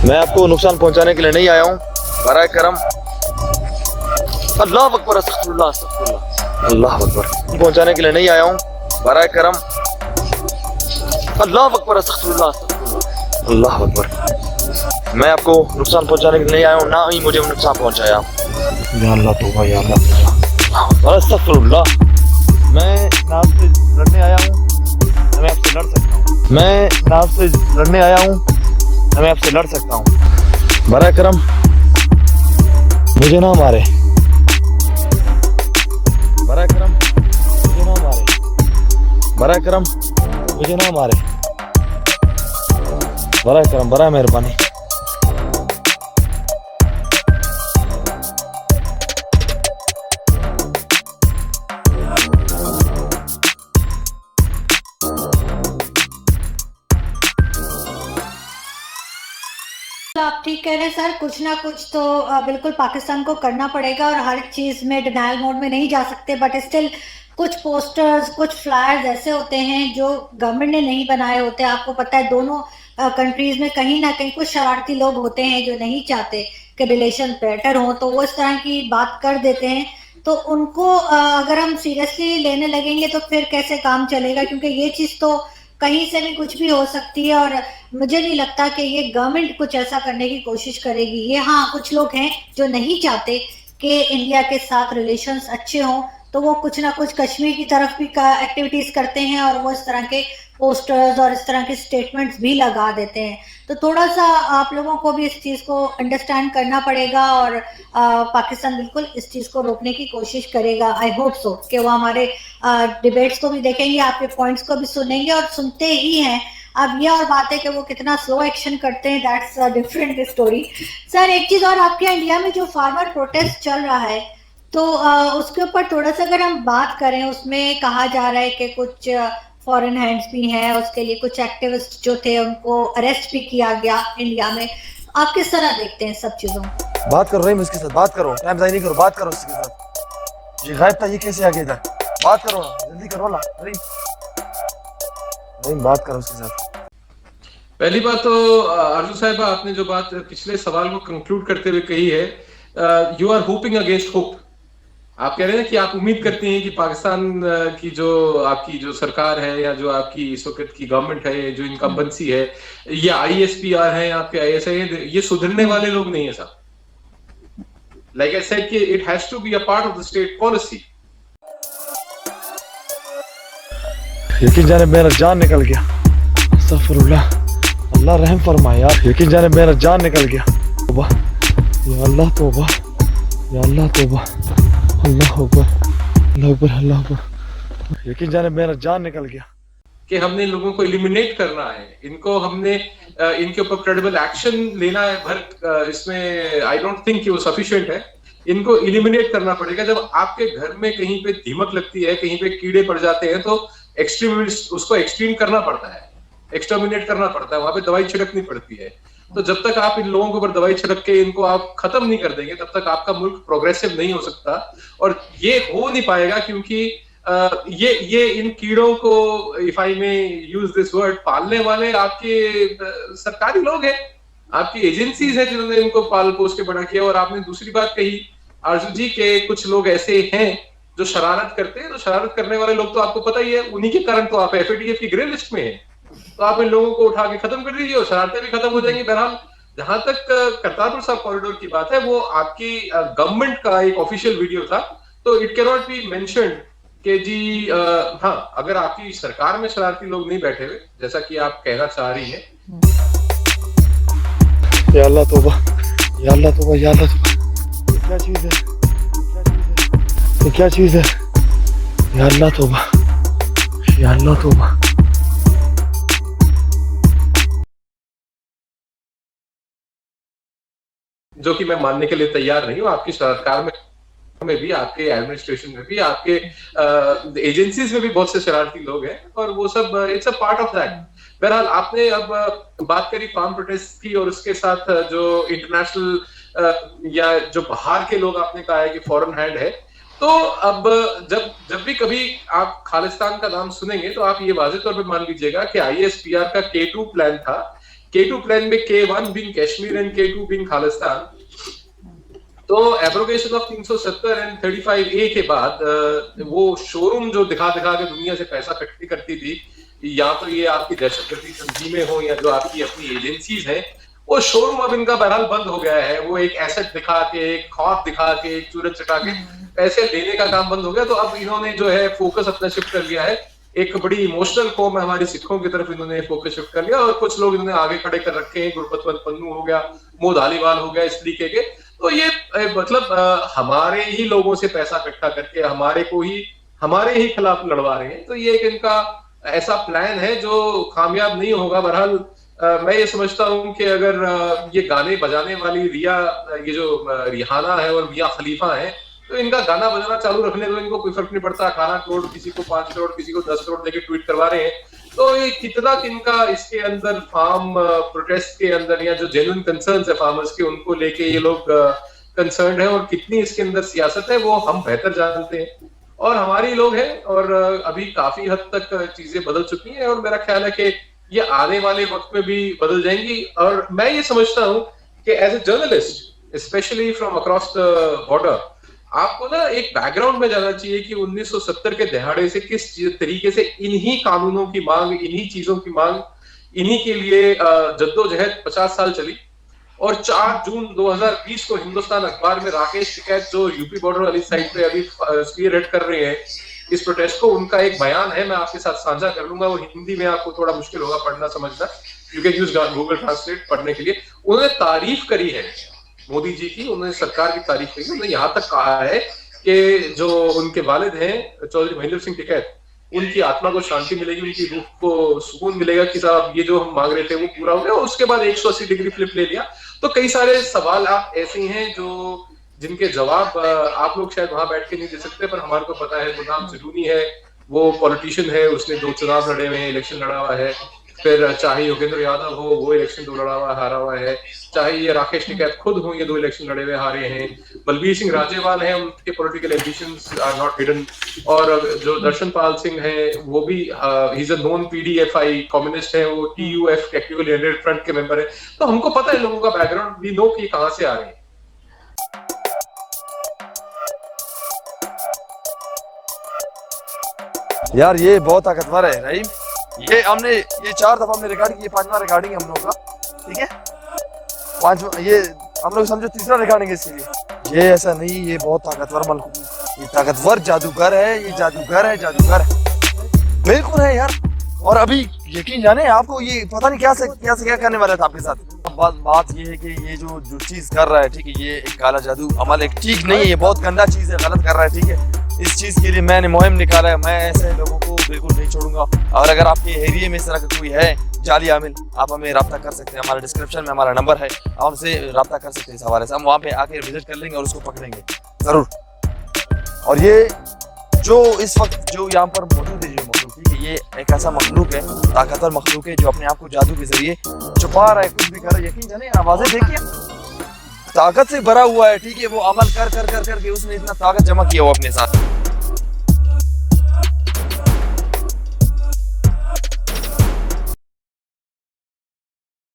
मैं आपको नुकसान पहुंचाने के लिए नहीं आया हूँ। बराए करम अल्लाह अकबर अस्तगफिरुल्लाह अस्तगफिरुल्लाह अल्लाह अकबर पहुंचाने के लिए नहीं आया हूँ। बराए करम अल्लाह अकबर अस्तगफिरुल्लाह अस्तगफिरुल्लाह अल्लाह अकबर। मैं आपको नुकसान पहुंचाने के लिए नहीं आया हूँ, ना ही मुझे नुकसान पहुंचाया। या अल्लाह तौबा या अल्लाह तौबा अस्तगफिरुल्लाह। मैं ना आपसे लड़ने आया हूँ, ना मैं आपसे लड़ सकता हूँ। मैं ना आपसे लड़ने आया हूँ, ना मैं आपसे लड़ सकता हूँ। बराए करम मुझे ना मारे। बराए करम मुझे ना मारे। बराए करम मुझे ना मारे। बराए करम बराए मेहरबानी। आप ठीक कह रहे हैं सर, कुछ ना कुछ तो बिल्कुल पाकिस्तान को करना पड़ेगा और हर चीज़ में डिनायल मोड में नहीं जा सकते, बट स्टिल कुछ पोस्टर्स, कुछ फ्लायर्स ऐसे होते हैं जो गवर्नमेंट ने नहीं बनाए होते। आपको पता है दोनों कंट्रीज में कहीं ना कहीं कुछ शरारती लोग होते हैं जो नहीं चाहते कि रिलेशन बेटर हो, तो वो इस तरह की बात कर देते हैं। तो उनको अगर हम सीरियसली लेने लगेंगे तो फिर कैसे काम चलेगा, क्योंकि ये चीज़ तो कहीं से भी कुछ भी हो सकती है और मुझे नहीं लगता कि ये गवर्नमेंट कुछ ऐसा करने की कोशिश करेगी। ये हाँ, कुछ लोग हैं जो नहीं चाहते कि इंडिया के साथ रिलेशंस अच्छे हों, तो वो कुछ ना कुछ कश्मीर की तरफ भी एक्टिविटीज करते हैं और वो इस तरह के पोस्टर्स और इस तरह के स्टेटमेंट्स भी लगा देते हैं। तो थोड़ा सा आप लोगों को भी इस चीज़ को अंडरस्टैंड करना पड़ेगा और पाकिस्तान बिल्कुल इस चीज़ को रोकने की कोशिश करेगा। आई होप सो कि वो हमारे डिबेट्स को भी देखेंगे, आपके पॉइंट्स को भी सुनेंगे और सुनते ही हैं। अब ये और बात है कि वो कितना स्लो एक्शन करते हैं, that's a different story. Sir एक चीज़ और, आपके इंडिया में जो फार्मर प्रोटेस्ट चल रहा है तो उसके ऊपर थोड़ा सा अगर हम बात करें, उसमें कहा जा रहा है कि कुछ फॉरेन हैंड्स भी हैं, उसके लिए कुछ एक्टिविस्ट जो थे उनको अरेस्ट भी किया गया इंडिया में। आप किस तरह देखते हैं सब चीज़ों? बात कर रही हूँ इसके साथ, बात करो, टाइम ज़ाया नहीं करो, बात करो इसके साथ। ये गायब था, ये कैसे आ गया इधर? बात करो ना, जल्दी करो ना। नहीं बात करो उसके साथ। पहली बात तो आरजू साहिबा, आपने जो बात पिछले सवाल को कंक्लूड करते हुए कही है, you are hoping against hope. आप कह रहे हैं कि आप उम्मीद करते हैं कि पाकिस्तान की जो आपकी जो सरकार है या जो आपकी इस वक्त की गवर्नमेंट है, जो इनकम्बेंसी है, ये आईएसपीआर है, आपके आईएसआई है, ये सुधरने वाले लोग नहीं है साहब। लाइक आई सेड कि it has to be a part of the state policy. यकीन जाने मेरा जान निकल गया। अस्तगफिरुल्लाह, अल्लाह रहम फरमाए यार। यकीन जाने मेरा जान निकल गया। तौबा या अल्लाह, तौबा या अल्लाह, तौबा अल्लाह अकबर अल्लाह अकबर अल्लाह अकबर। यकीन जाने मेरा जान निकल गया कि हमने लोगों को एलिमिनेट करना है, इनको हमने इनके ऊपर क्रेडिबल एक्शन लेना है। भर इसमें आई डोंट थिंक कि वो सफिशिएंट है। इनको एलिमिनेट करना पड़ेगा। जब आपके घर में कहीं पे दीमक लगती है, कहीं पे कीड़े पड़ जाते हैं, तो एक्सट्रीमिस्ट उसको एक्सट्रीम करना पड़ता है, एक्सटर्मिनेट करना पड़ता है, वहां पे दवाई छिड़कनी पड़ती है। तो जब तक आप इन लोगों के ऊपर दवाई छिड़क के इनको आप खत्म नहीं कर देंगे, तब तक आपका मुल्क प्रोग्रेसिव नहीं हो सकता। और ये हो नहीं पाएगा क्योंकि ये इन कीड़ों को, इफ आई में यूज दिस वर्ड, पालने वाले आपके सरकारी लोग हैं, आपकी एजेंसीज है जिन्होंने इनको पाल पोस के बड़ा किया। और आपने दूसरी बात कही आरजू जी के कुछ लोग ऐसे हैं जो शरारत करते हैं। तो शरारत करने वाले लोग तो आपको पता ही है, उन्हीं के कारण तो आप एफएटीएफ की ग्रे लिस्ट में है। तो आप इन लोगों को उठा के खत्म कर दीजिए और शरारतें भी खत्म हो जाएंगी। बहरहाल जहां तक करतारपुर साहब कॉरिडोर की बात है, वो आपकी गवर्नमेंट का एक ऑफिशियल वीडियो था, तो it can not be mentioned कि जी हाँ, अगर आपकी सरकार में शरारती लोग नहीं बैठे हुए जैसा कि आप कहना चाह रही हैं। या अल्लाह तौबा या अल्लाह तौबा या अल्लाह तौबा। ये क्या चीज़ है? ये क्या चीज़ है? या अल्लाह तौबा या अल्लाह तौबा। जो कि मैं मानने के लिए तैयार नहीं हूँ। आपकी सरकार में भी, आपके एडमिनिस्ट्रेशन में भी, आपके एजेंसीज में भी बहुत से शरारती लोग हैं और वो सब it's a part of that. बहरहाल आपने अब बात करी फार्म प्रोटेस्ट की और उसके साथ जो इंटरनेशनल या जो बाहर के लोग आपने कहा है कि फॉरेन हैंड है। तो अब जब भी कभी आप खालिस्तान का नाम सुनेंगे तो आप ये वाज़ेह तौर पे मान लीजिएगा कि आईएसपीआर का K2 प्लान था K2 प्लान में K1 being Kashmir and K2 being Khalistan. तो एब्रोगेशन ऑफ 370 एंड 35A के बाद वो शोरूम जो दिखा के दुनिया से पैसा इकट्ठी करती थी, या तो ये आपकी दहशतगर्दी तंजीमें हो या जो आपकी अपनी एजेंसीज है, वो शोरूम अब इनका बहरहाल बंद हो गया है। वो एक एसेट दिखा के, एक ख्वाब दिखा के, एक सूरज चढ़ा के पैसे लेने का काम बंद हो गया। तो अब इन्होंने जो है फोकस अपना शिफ्ट कर लिया है, एक बड़ी इमोशनल कौम है हमारी सिखों की तरफ इन्होंने फोकस शिफ्ट कर लिया, और कुछ लोग इन्होंने आगे खड़े कर रखे हैं, गुरबतवंत पन्नू हो गया, मोह धालीवाल हो गया, इस तरीके के। तो ये मतलब हमारे ही लोगों से पैसा इकट्ठा करके हमारे ही खिलाफ लड़वा रहे हैं। तो ये एक इनका ऐसा प्लान है जो कामयाब नहीं होगा। बहरहाल मैं ये समझता हूँ कि अगर ये गाने बजाने वाली ये जो रिहाना है और मियां खलीफा है, तो इनका गाना बजाना चालू रखने तो इनको कोई फर्क नहीं पड़ता। 18 करोड़ किसी को 5 करोड़ किसी को 10 करोड़ देके ट्वीट करवा रहे हैं। तो ये कितना इनका इसके अंदर फार्म प्रोटेस्ट के अंदर या जो जेन्युइन कंसर्न्स है फार्मर्स के, उनको लेके ये लोग कंसर्न्ड है, और कितनी इसके अंदर सियासत है वो हम बेहतर जानते हैं, और हमारे लोग हैं। और अभी काफी हद तक चीजें बदल चुकी हैं, और मेरा ख्याल है कि ये आने वाले वक्त में भी बदल जाएंगी। और मैं ये समझता हूँ कि as a journalist specially from across the border, आपको ना एक बैकग्राउंड में जाना चाहिए कि 1970 के दहाड़े से किस तरीके से इन्हीं कानूनों की मांग, इन्हीं चीजों की मांग, इन्हीं के लिए जद्दोजहद 50 साल चली। और 4 जून 2020 को हिंदुस्तान अखबार में राकेश टिकैत, जो यूपी बॉर्डर वाली साइड पे अभी स्पीयरहेड कर रहे हैं इस प्रोटेस्ट को, उनका एक बयान है, मैं आपके साथ साझा कर लूंगा। वो हिंदी में आपको थोड़ा मुश्किल होगा पढ़ना समझना, you can use Google translate पढ़ने के लिए। उन्होंने तारीफ करी है मोदी जी की, उन्होंने सरकार की तारीफ करी। उन्होंने यहाँ तक कहा है कि जो उनके वालिद हैं चौधरी महेंद्र सिंह टिकैत, उनकी आत्मा को शांति मिलेगी, उनकी रूह को सुकून मिलेगा कि साहब ये जो हम मांग रहे थे वो पूरा हो गया। और उसके बाद 180 डिग्री फ्लिप ले लिया। तो कई सारे सवाल आप ऐसे हैं जो जिनके जवाब आप लोग शायद वहां बैठ के नहीं दे सकते, पर हमारे को पता है। गुलाम ज़रूरी है, वो पॉलिटिशियन है, उसने 2 चुनाव लड़े हुए हैं, इलेक्शन लड़ा हुआ है। फिर चाहे योगेंद्र यादव हो, वो इलेक्शन 2 लड़ा हुआ हारा हुआ है। चाहे ये राकेश टिकैत खुद हो, ये 2 इलेक्शन लड़े हुए हारे हैं। बलबीर सिंह राजेवाल है, उनके political ambitions are not hidden. और जो दर्शन पाल सिंह है, वो भी he is a known PDFI communist है, वो TUF टेक्निकल यूनाइटेड फ्रंट के मेंबर है। तो हमको पता है लोगों का बैकग्राउंड, वी नो कि कहां से आ रहे हैं। यार ये बहुत ताकतवर है रहीम। ये 4 दफा हमने रिकॉर्ड की, 5वां रिकॉर्डिंग है हम लोग का, ठीक है। 5वां ये हम लोग समझो 3रा रिकॉर्डिंग है इसके लिए। ये ऐसा नहीं, ये बहुत ताकतवर मलक, ये ताकतवर जादूगर है, ये जादूगर है बिल्कुल है यार। और अभी यकीन जाने आपको, ये पता नहीं क्या करने वाला था आपके साथ। बात ये है कि ये जो चीज कर रहा है, ठीक है, ये एक काला जादू अमल एक ठीक नहीं है, ये बहुत गंदा चीज है, गलत कर रहा है, ठीक है। इस चीज के लिए मैंने मुहिम निकाला है, मैं ऐसे लोगों को बिल्कुल नहीं छोड़ूंगा। और अगर आपके एरिया में इस तरह का कोई है जाली आमिल, आप हमें रब्ता कर सकते हैं, हमारे डिस्क्रिप्शन में हमारा नंबर है, आप हमसे रब्ता कर सकते हैं इस हवाले से। हम वहाँ पे आके विजिट कर लेंगे और उसको पकड़ेंगे जरूर। और ये जो इस वक्त जो यहाँ पर मौजूद है, जो मखलूक, ठीक है, ये एक ऐसा मखलूक है, ताकतवर मखलूक है, जो अपने आप को जादू के जरिए छुपा रहा है, कुछ भी कर रहा है। यकीन जाने आवाजें देखिए, ताकत से भरा हुआ है, ठीक है। वो अमल कर के उसने इतना ताकत जमा किया वो अपने साथ।